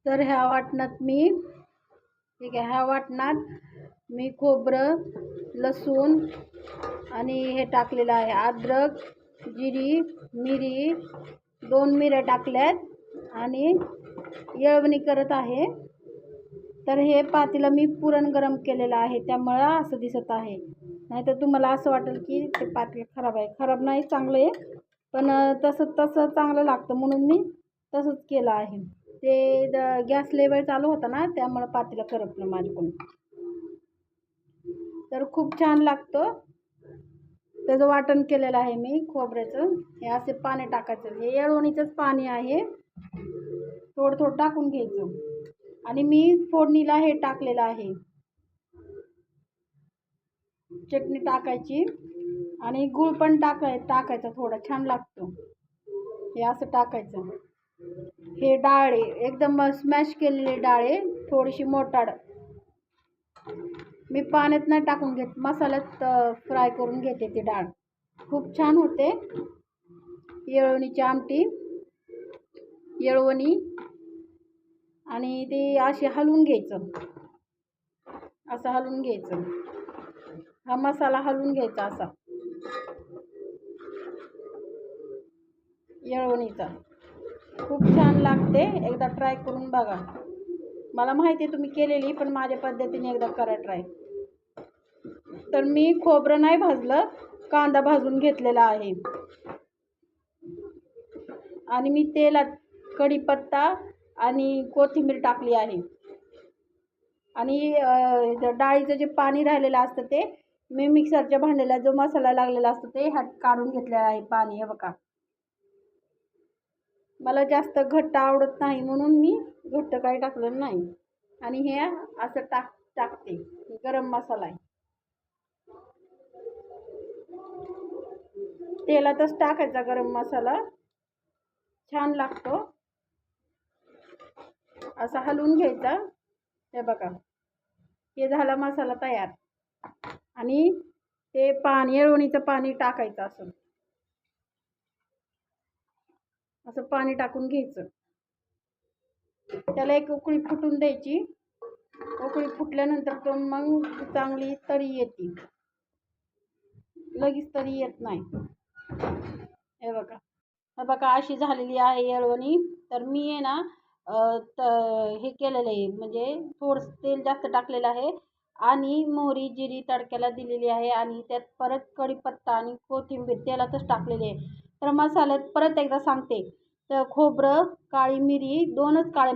तर ह्या वाटणात मी ह्या वाटणात मी खोबरं, लसूण आणि हे टाकलेलं आहे, अद्रक, जिरी, मिरी, 2 मिऱ्या टाकल्यात आणि येळवणी करत आहे. तर हे पातेलं मी पुरण गरम केलेलं आहे, त्यामुळं असं दिसत आहे. नाहीतर तुम्हाला असं वाटेल की ते पातेलं खराब आहे. खराब नाही, चांगलं आहे, पण तसं चांगलं लागतं म्हणून मी तसंच केलं आहे. ते गॅस लेवल चालू होता ना, त्यामुळं पातेलं करपलं माझ्याकडून. तर खूप छान लागतं. त्याचं वाटण केलेलं आहे मी खोबऱ्याचं. हे असे पाणी टाकायचं, हे येळवणीचंच पाणी आहे, थोडं थोडं टाकून घ्यायचं. आणि मी फोडणीला हे टाकलेलं आहे, चटणी टाकायची आणि गूळ पण टाकायचं, थोडं छान लागतं. हे असं टाकायचं. हे डाळ एकदम स्मॅश केलेली डाळ आहे, थोडीशी मोटाड. मी पाण्यात नाही टाकून घेत, मसाल्यात फ्राय करून घेते ती डाळ. खूप छान होते येळवणीची आमटी, येळवणी. आणि ते असे हलवून घ्यायचं, असं हलवून घ्यायचं. हा मसाला हलवून घ्यायचा असा येळवणीचा. खूप छान लागते, एकदा ट्राय करून बघा. मला माहिती आहे तुम्ही केलेली, पण माझ्या पद्धतीने एकदा करा ट्राय. तर मी खोबरं नाही भाजलं, कांदा भाजून घेतलेला आहे. आणि मी तेलात कढीपत्ता आणि कोथिंबीर टाकली आहे. आणि डाळीचं जे पाणी राहिलेलं असतं ते मी मिक्सरच्या भांड्याला जो मसाला लागलेला असतो ते ह्यात काढून घेतलेला आहे पाणी. हे बघा, मला जास्त घट्ट आवडत नाही म्हणून मी घट्ट काही टाकलं नाही. आणि हे असं टाकते. गरम मसाला आहे, तेलातच टाकायचा गरम मसाला, छान लागतो. असा हलवून घ्यायचा. हे बघा, हे झाला मसाला तयार. आणि ते पाणी, येळवणीचं पाणी टाकायचं, असं पाणी टाकून घ्यायचं. त्याला एक उकळी फुटून द्यायची. उकळी फुटल्यानंतर तो मग चांगली तरी येते, लगेच तरी येत नाही. हे बघा अशी झालेली आहे येळवणी. तर मी आहे ना हे केलेलं आहे, म्हणजे थोडंसं तेल जास्त टाकलेलं आहे आणि मोहरी जिरी तडक्याला दिलेली आहे. आणि त्यात परत कढीपत्ता आणि कोथिंबीर तेलातच टाकलेली आहे. तर मसाल्यात परत एकदा सांगते, तर खोबरं, काळी मिरी, 2च काळ्या